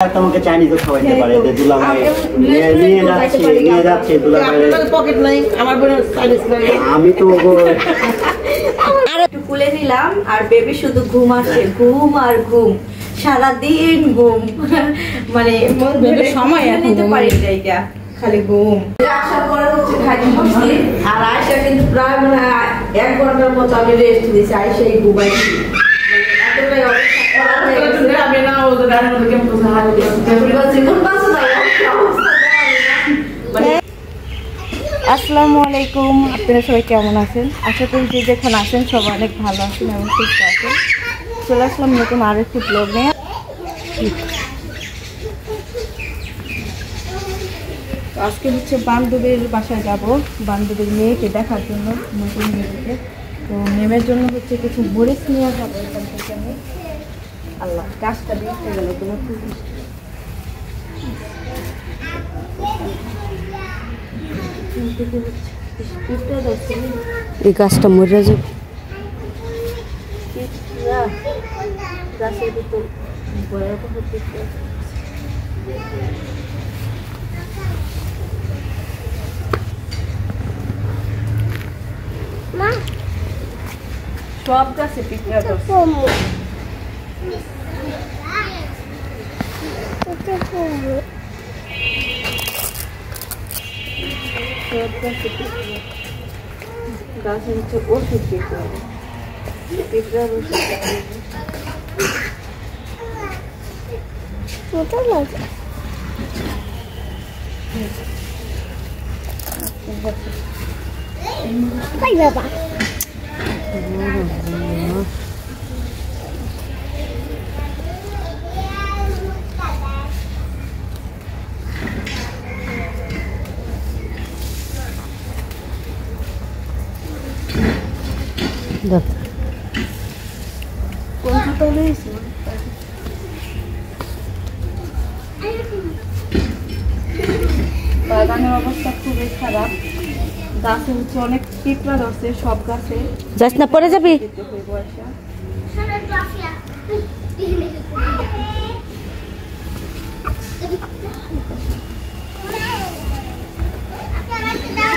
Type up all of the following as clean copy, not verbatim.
তোমাকে চাইনিজ খাওয়াইতে পারে যে দুলাভাই নিয়ে যাচ্ছে দুলাভাই পকেট নাই আমার বড় চাইনিজ লাগে আমি তো আর একটু কুলে নিলাম আর বেবি শুধু ঘুম আসে ঘুম আর ঘুম সারা দিন ঘুম মানে সময় নিতে পারি জায়গা খালি ঘুম আশা করা হচ্ছে খালি বসি আর আয়সা কিন্তু প্রায় মানে 1 ঘন্টার মতো আমি রেস্ট দিয়েছি আয়সাই ঘুমাইছি মানে এতটাই অবস্থা খারাপ হয়ে গেছে আমি না ওদের গানের মধ্যে কেমন কথা হারিয়ে দিয়েছি জীবন বাঁচা না অবস্থা মানে আসসালামু আলাইকুম আপনারা সবাই কেমন আছেন আশা করি যে যেখানে আছেন সবাই অনেক ভালো আছেন এবং সুস্থ আছেন চলে আসলাম নতুন আরেকটি ব্লগ নিয়ে আজকে হচ্ছে বান্ধবীর বাসায় যাব বান্ধবীর মেয়েকে দেখার জন্য নতুন মেয়েকে তো মেমের জন্য হচ্ছে কিছু মরিচ নিয়ে যাবো এখান থেকে আমি আল্লাহ গাছটা দেখতে গেল তোমার এই গাছটা মরে যাবে গাছের ভিতর সব গাছে পিঁপড়া ধরছে সব গাছে গাছের হচ্ছে ওষুধ দিতে হবে পিঁপড়ার ওষুধ বাবা বাগানের অবস্থা খুবই খারাপ গাছে হচ্ছে অনেক পিঁপড়া ধরছে সব গাছে যাস না পরে যাবি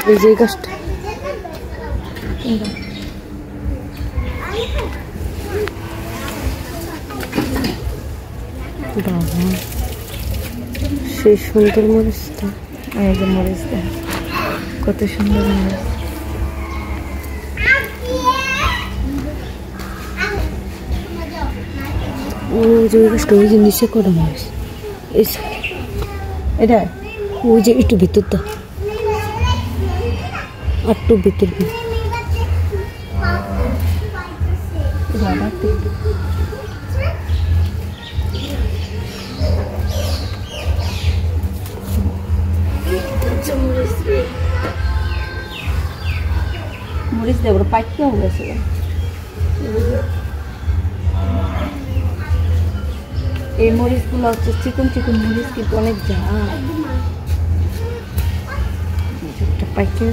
এই যে গাছটা সেই সুন্দর মরিচটা এই যে মরিচটা কত সুন্দর মরিচ ওই যে গাছটা ওই যে নিচে করা মরিচ এটা ওই যে একটু ভিতরটা আর একটু ভিতর মরিচ দেব পাইকেও গেছে এই মরিচগুলো হচ্ছে চিকন চিকন মরিচ কিন্তু অনেক ঝাল পাইকে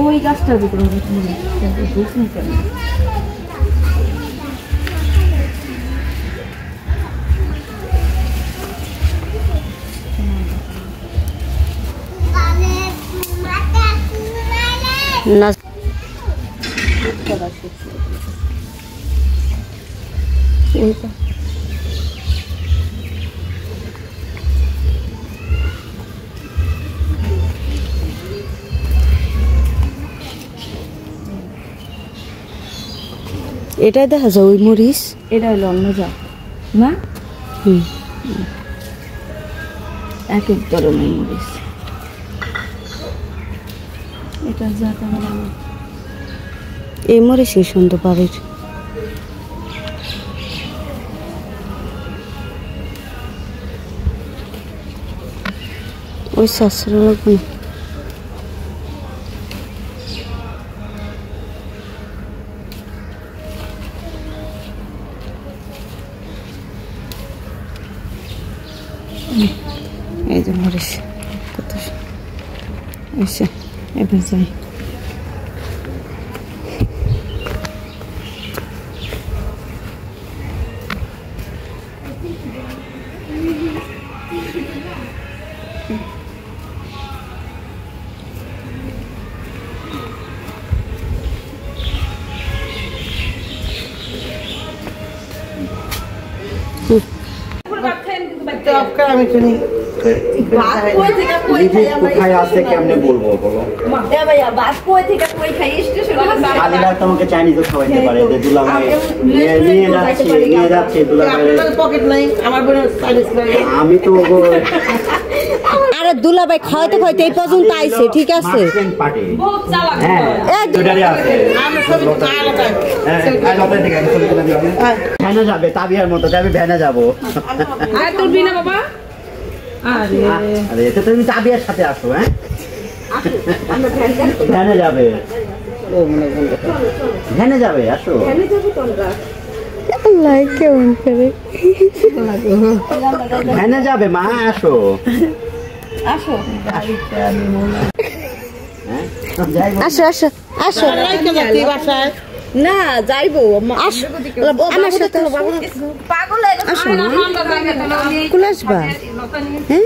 ওই গাছটার ভিতরে না এটাই দেখা যায় ওই মরিচ এটা হলো অন্য যা না এক এক ধরনের মরিচ এটা যাতে এই মরিচই সুন্দর বাড়ির ওই শাশুড়ি লাগবে এই যে মরিচ কত আচ্ছা এবার যাই। কোথায় আছে কেমনে বলবো বলো? তোমাকে চাইনিজ খাওয়াইতে পারে, দুলাভাই নিয়ে যাচ্ছে আমি তো আরে দুলাভাই খাওয়াতে খাওয়াতে এই পর্যন্ত আইছে, ঠিক আছে? ভ্যানে যাবে, তাবিয়ার মতো যাবে, ভ্যানে যাবো। আরে এটা তুমি তাবিয়ার সাথে আসো। হ্যাঁ ভ্যানে যাবে, ভ্যানে যাবে, আসো। কেমন করে ভ্যানে যাবে মা, আসো আসো আসো আসো আসো না যাইবো আমার সাথে পাগল হয়ে গেছে। আসো কুলে আসবা। হ্যাঁ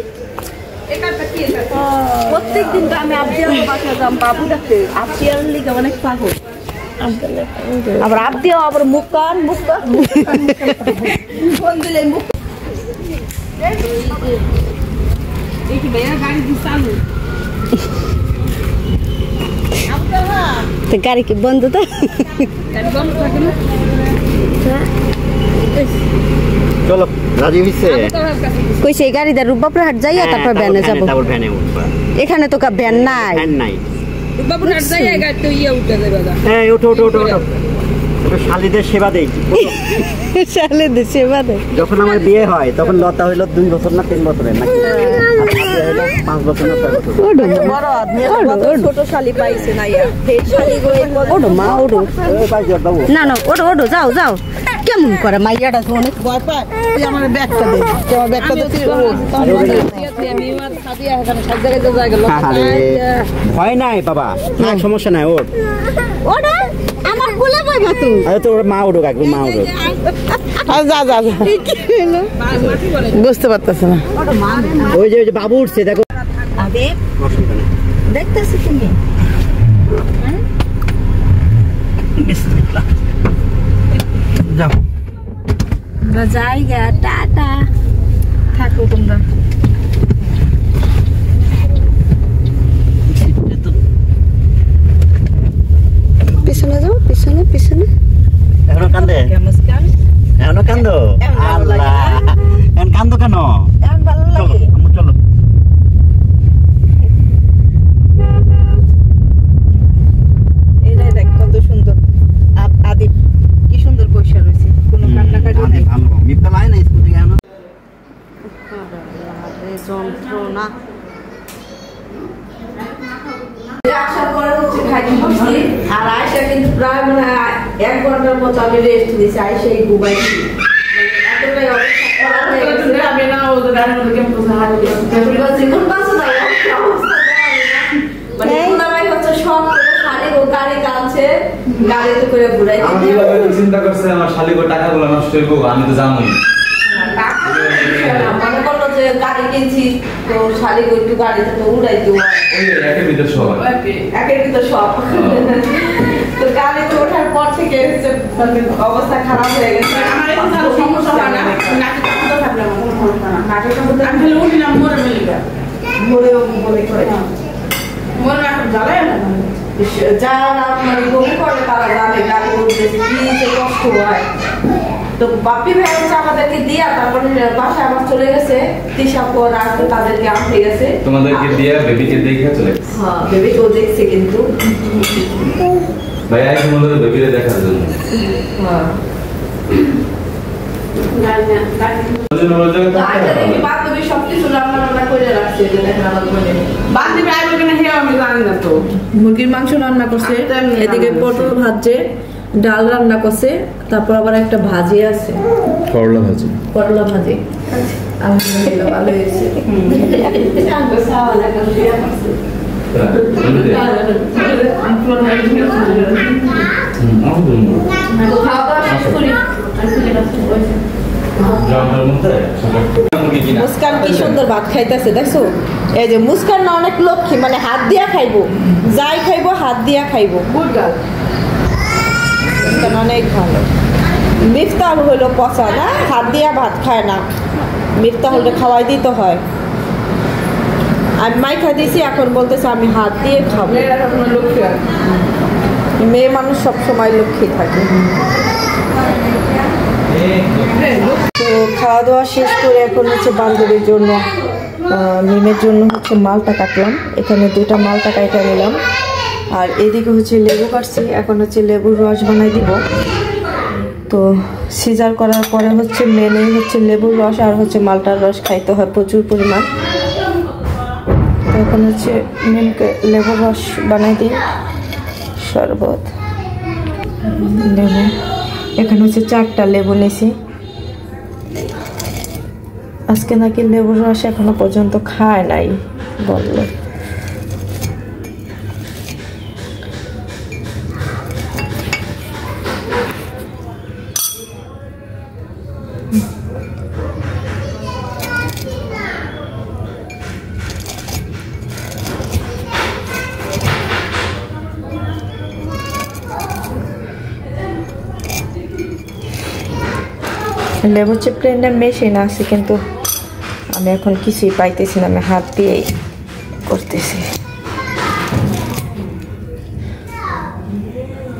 প্রত্যেকদিন তো আমি আবদিয়ার বাসায় যাম বাবু দেখতে, আবদিয়ার লিগে অনেক পাগল। আবার আবদিয়া আবার মুখ কান ফোন দিলে মুখ তো গাড়ি কি বন্ধ? তো চলো রাজি হইছে, কইছে এই গাড়িটা রূপবাপুর হাট যাইয়া তারপর ভ্যানে যাবো। এখানে তো ভ্যান নাই, ভ্যান নাই। রূপবাপুর হাট যাইয়া গাড়ি তো ইয়া উঠে যাবে। হ্যাঁ ওঠো ওঠো ওঠো ওঠো। শালিদের সেবা দেই, শালিদের সেবা দেয়। যখন আমার বিয়ে হয় তখন লতা হইলো 2 বছর না 3 বছরের নাকি 5 বছর না 6 বছর। বড় আদমি ছোট শালি পাইছে না, ইয়া এই শালি গই ওডো মা ওডো। না না ওডো ওডো যাও যাও। কেমন করে মাইয়াটা তো অনেক ভয় পায়। তুই আমার ব্যাগটা দে, তোমার ব্যাগটা দে। ভয় নাই বাবা, না সমস্যা নাই। ওর ওডো আমার কোলে বইবা তুই। আরে তোর মা ওডো, কাকু মা ওডো। যা যা যা। বুঝতে পারতেছ না। ওই যে বাবু উঠছে দেখো। আবিব দেখতেছি তুমি যাও জায়গা টাটা থাকো তোমরা। পিছনে যাও, পিছনে পিছনে। এখনো কান্দে, এখনো কান্দো? আল্লাহ এখন কান্দো কেন? এখন ভালো চলো লাগে। আম্মু চলো। এটাই দেখ কত সুন্দর। আদিব কি সুন্দর বসে রয়েছে, কোনো কান্নাকাটি নেই। মিথ্যা লাই না স্কুল থেকে এখনো। যন্ত্রণা। আশা করা হচ্ছে খাইতে বসছি, আর আয়সা কিন্তু প্রায় মানে 1 ঘন্টার মতো আমি রেস্ট দিয়েছি। আয়সা এই ঘুমাইছি, এতটাই অবস্থা খারাপ হয়ে গেছে। জীবন বাঁচো না, অবস্থা মানে পুনারাই হচ্ছে সব শাড়ি ও গাড়ি কাছে গাড়িতে করে ঘুরাই আমি তো চিন্তা করছি আমার শালিগো টাকাগুলো নষ্ট হইব, আমি তো জানি মনে করলো যে গাড়ি কিনছি তো শাড়ি একটু গাড়িতে তো উড়াই দেবো, একের ভিতর সব একের ভিতর সব। তো গাড়িতে ওঠার পর থেকে অবস্থা খারাপ হয়ে গেছে। সমস্যা হয় না, যারা মানে বমি করে তারা জানে গাড়ি উঠতেছে কি যে কষ্ট হয়। তো বাপি ভাই হচ্ছে আমাদেরকে দিয়া তারপরে বাসায় আবার চলে গেছে, তিশাপু রাখবে তাদেরকে আনতে গেছে। তোমাদেরকে দিয়া বেবিকে দেখে চলে গেছে। হ্যাঁ বেবিকেও দেখছে কিন্তু ভাই আজ মনে বেবিরে দেখার জন্য। হ্যাঁ মুরগির মাংস রান্না করছে, এদিকে পটল ভাজছে, ডাল রান্না করছে, তারপর আবার একটা ভাজি আছে, করলা ভাজি। করলা ভাজি। আলহামদুলিল্লাহ ভালো হয়েছে। মুস্কান কি সুন্দর ভাত খাইতেছে দেখছো? এই যে মুস্কান না অনেক লক্ষ্মী, মানে হাত দিয়া খাইবো, যাই খাইবো হাত দিয়া খাইবো। গুড গার্ল, মুস্কান অনেক ভালো। মিফতাহ হইলো পচা না, হাত দিয়া ভাত খায় না, মিফতাহ হলে খাওয়াই দিতে হয়। আমি মাইখা দিয়েছি, এখন বলতেছে আমি হাত দিয়ে খাবো। মেয়ে মানুষ সবসময় লক্ষ্মী থাকে। তো খাওয়া দাওয়া শেষ করে এখন হচ্ছে বান্ধবীর জন্য মিমের জন্য হচ্ছে মালটা কাটলাম। এখানে 2টা মালটা কাটা নিলাম, আর এদিকে হচ্ছে লেবু কাটছি। এখন হচ্ছে লেবুর রস বানাই দিব। তো সিজার করার পরে হচ্ছে মেনে হচ্ছে লেবুর রস আর হচ্ছে মালটার রস খাইতে হয় প্রচুর পরিমাণ। তো এখন হচ্ছে মিমকে লেবুর রস বানাই দিই, শরবত লেবু। এখানে হচ্ছে 4টা লেবু নিয়েছি। আজকে নাকি লেবুর রস এখনো পর্যন্ত খায় নাই বললো। লেবু চিপড়ে মেশিন আছে, কিন্তু আমি এখন কিছুই পাইতেছি না, আমি হাত দিয়েই করতেছি।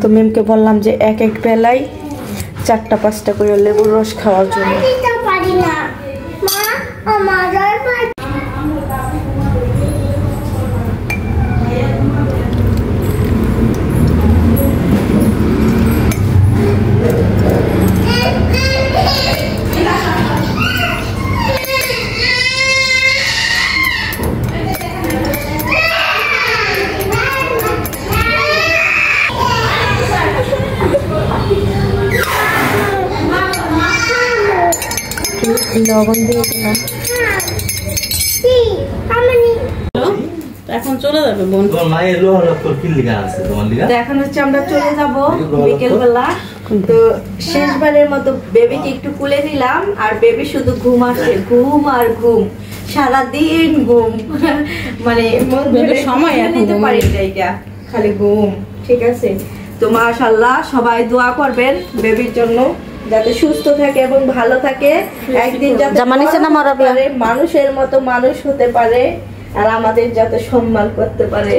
তো মিমকে বললাম যে এক বেলায় 4টা-5টা করে লেবুর রস খাওয়ার জন্য। লবণ দিয়ে দিলাম। এখন চলে যাবে বোন। এখন হচ্ছে আমরা চলে যাব বিকেল বেলা। তো শেষবারের মতো বেবিকে একটু কুলে নিলাম, আর বেবি শুধু ঘুম আসছে, ঘুম আর ঘুম, সারাদিন ঘুম। মানে সময় নিতে পারি না, খালি ঘুম। ঠিক আছে, তো মাশাআল্লাহ সবাই দোয়া করবেন বেবির জন্য, যাতে সুস্থ থাকে এবং ভালো থাকে, একদিন যাতে মানুষের মতো মানুষ হতে পারে, আর আমাদের যাতে সম্মান করতে পারে।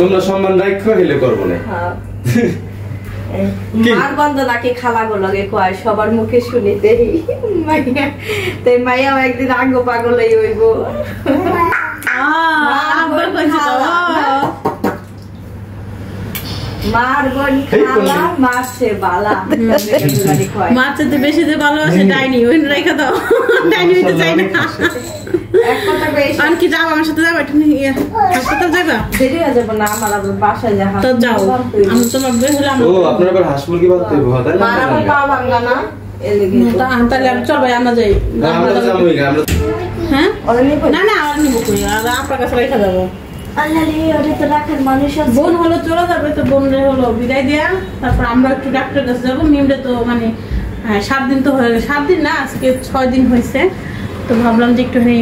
তোমরা সম্মান রাখো, হেলে করবো না। মার বন্ধ নাকি খালা গুলোকে কয়, সবার মুখে শুনিতে। মাইয়াও একদিন আঙ্গ পাগলই হইব। বেশি যে ভালোবাসে ডাইনি, ওই রেখে দাও। ডাইনি হইতে চাই না। কি যাবো আমার সাথে? যাবো হাসপাতাল যাবা? দেরি হয়ে যাবো না, আমার আবার বাসায় যাবো। তো যাও, আমি তোমার বের হলাম। ও আপনার আবার হাঁস মুরগি ভাত দেবো? তাহলে আমি চল ভাই, আমরা যাই। হ্যাঁ না না, আর নিবো কই, আর আপনার কাছে রেখে যাবো। বোন হলো চলে যাবে, তো বোন হলো বিদায় দেয়া, তারপর আমরা একটু ডাক্তারের কাছে যাবো। মিমরে তো মানে 7 দিন তো হয়ে গেছে, 7 দিন না আজকে 6 দিন হয়েছে। তো ভাবলাম যে একটুখানি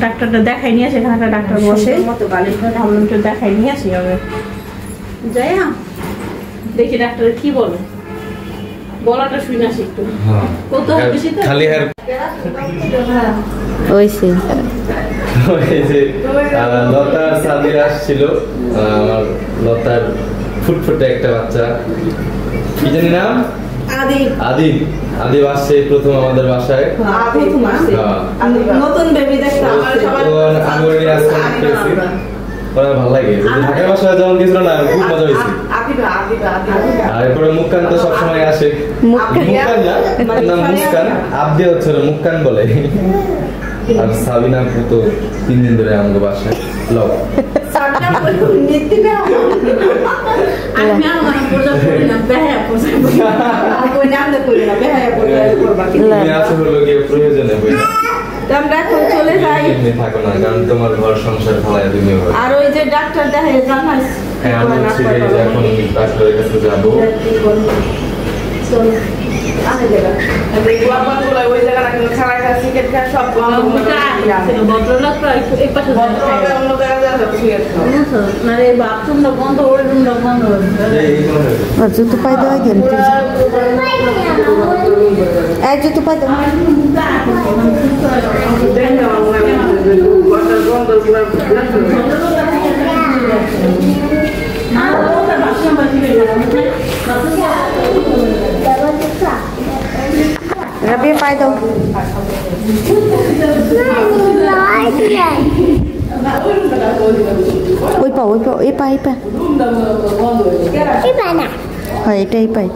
ডাক্তারটা দেখাই নিয়ে আসি, এখানে একটা ডাক্তার বসে, ভাবলাম একটু দেখাই নিয়ে আসি। হবে যাই না, দেখি ডাক্তার কি বলে, বলাটা শুনে আসি একটু। কত বেশি তো খালি আর হইছে। লতার সাদিয়া আসছিল, আমার লতার ফুটফুটে একটা বাচ্চা, কি জানি নাম, আদিব আসছে প্রথম আমাদের বাসায়। নতুন বেবি দেখতে ওরা ভালো লাগে ঢাকার বাসায় যেমন গেছিল না খুব মজা হয়েছে আর এরপরে মুক্কান তো সবসময় আসে মুক্কান না মুস্কান আব্দে হচ্ছে মুক্কান বলে আর সাবিনা তো 3 দিন ধরে আমাদের বাসায় লও চলে যাই থাকো না কারণ তোমার ঘর সংসার ফলায় তুমি আর ওই যে ডাক্তার দেখাই জানাস এখন ডাক্তারের কাছে যাবো জুতো পাই দেওয়া গেল এক জুতো পাই দেওয়া Rabi পাই দাও ওই পা এই পা না হয় এটাই পাই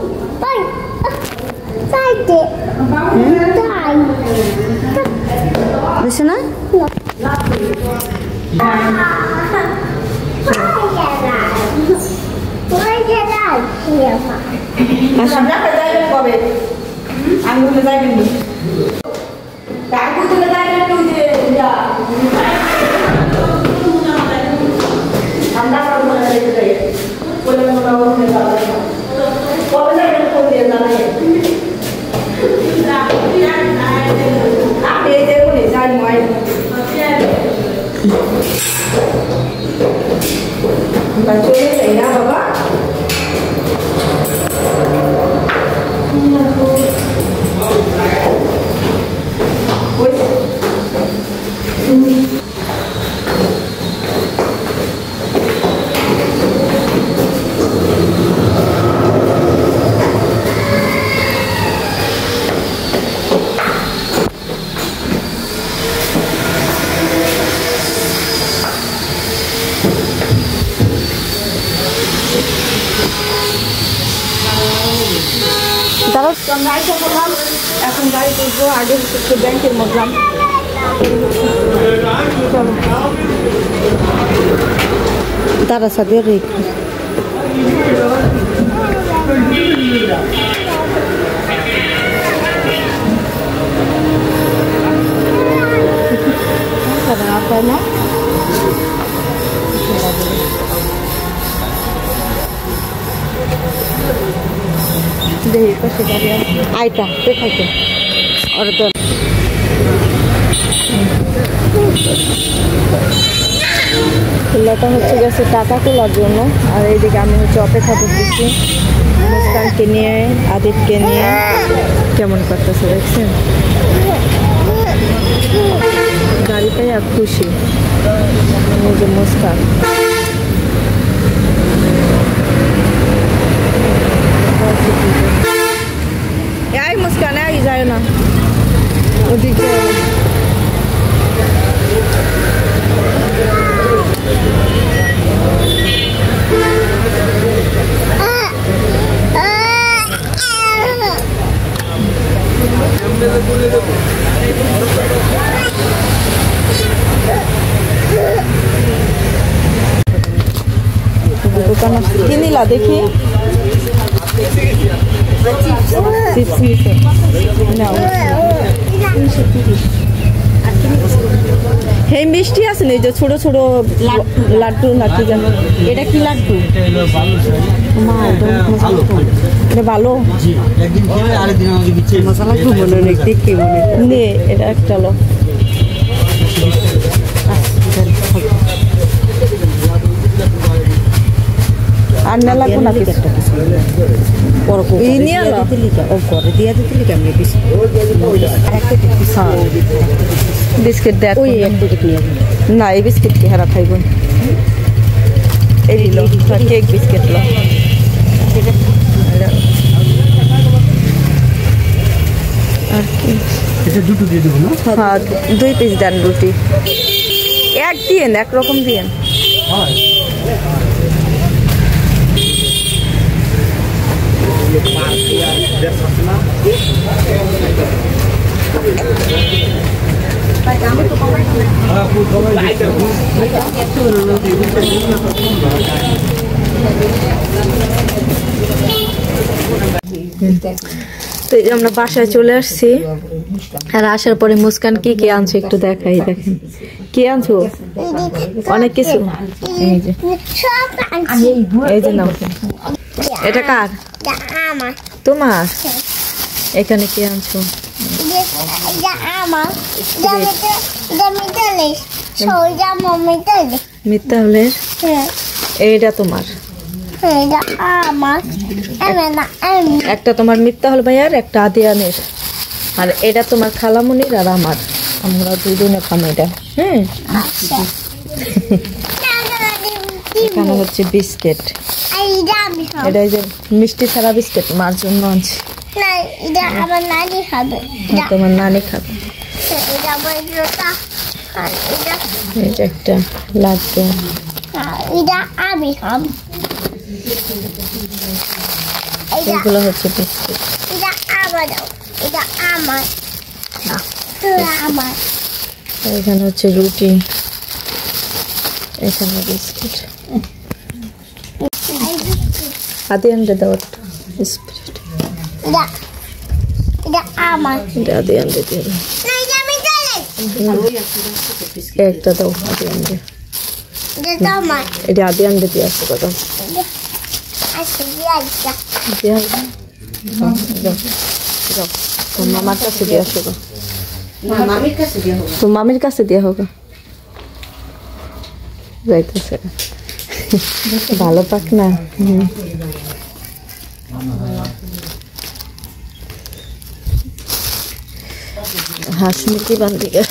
বুঝছো না কবে আমি বলে যাইবেন নি কাকু বলে যাইবেন তুই যে আমরা বলে যাই বলে আমরা বলে যাই কবে যাইবেন কোন দিয়ে জানাই আপনি এই দেখুন যাই মই চলে যাই না বাবা এখন গাড়ি করবো আগে হচ্ছে ব্যাংকের মধ্যে তারা সাথে রেখে না আইটা দেখাইতে খোলাটা হচ্ছে গেছে টাকা তোলার জন্য আর এইদিকে আমি হচ্ছে অপেক্ষা করতেছি মুস্কানকে নিয়ে আদিবকে নিয়ে কেমন করতেছে দেখছেন গাড়িটাই আর খুশি এই যে মুস্কান এই মুস্কান এই যায় না ওদিকে দোকান কি নিলা দেখি হেম মিষ্টি আছে না যে ছোট ছোট লাড্ডু নাকি জানো এটা কি লাড্ডু এটা ভালো মজা লাগবে মনে অনেক দেখে মনে নে এটা একটা লো আর না লাগবে না বিস্কিট দেখ না এই বিস্কিট কি হারা খাইব এই দিল কেক বিস্কিট লো আর কি দুটো দিয়ে দেবো না হ্যাঁ 2 পিস দেন রুটি এক দিন একরকম দিন তো এই যে আমরা বাসায় চলে আসছি, আর আসার পরে মুস্কান কি কি আনছো একটু দেখাই। দেখেন কি আনছো, অনেক কিছু। এই যে নাও, এটা কার? তোমার। এখানে কি আনছো? মিথ্যা হলে এইটা তোমার, একটা তোমার মিথ্যা হল ভাইয়ার, একটা আদিয়ানের, আর এটা তোমার খালামনির আর আমার, আমরা দুজনে খাম এটা। হ্যাঁ, এখানে হচ্ছে বিস্কিট, এটা এই যে মিষ্টি ছাড়া বিস্কিট মার জন্য আনছি। তোমার নানি খাবে। এটা একটা লাড্ডু, এগুলো হচ্ছে বিস্কিট। এখানে হচ্ছে রুটি, এখানে বিস্কিট। হাতে আনতে দাও বিস্কিট, হাতে আনতে দিয়ে একটা দাও, হাতে আনতে। এটা হাতে আনতে দিয়ে আসছে কথা। মামার কাছে দিয়ে আসো, তো মামির কাছে দিয়ে হোক যাইতেছে। ভালো পাক না। হাঁস মুরগি বান্ধিকে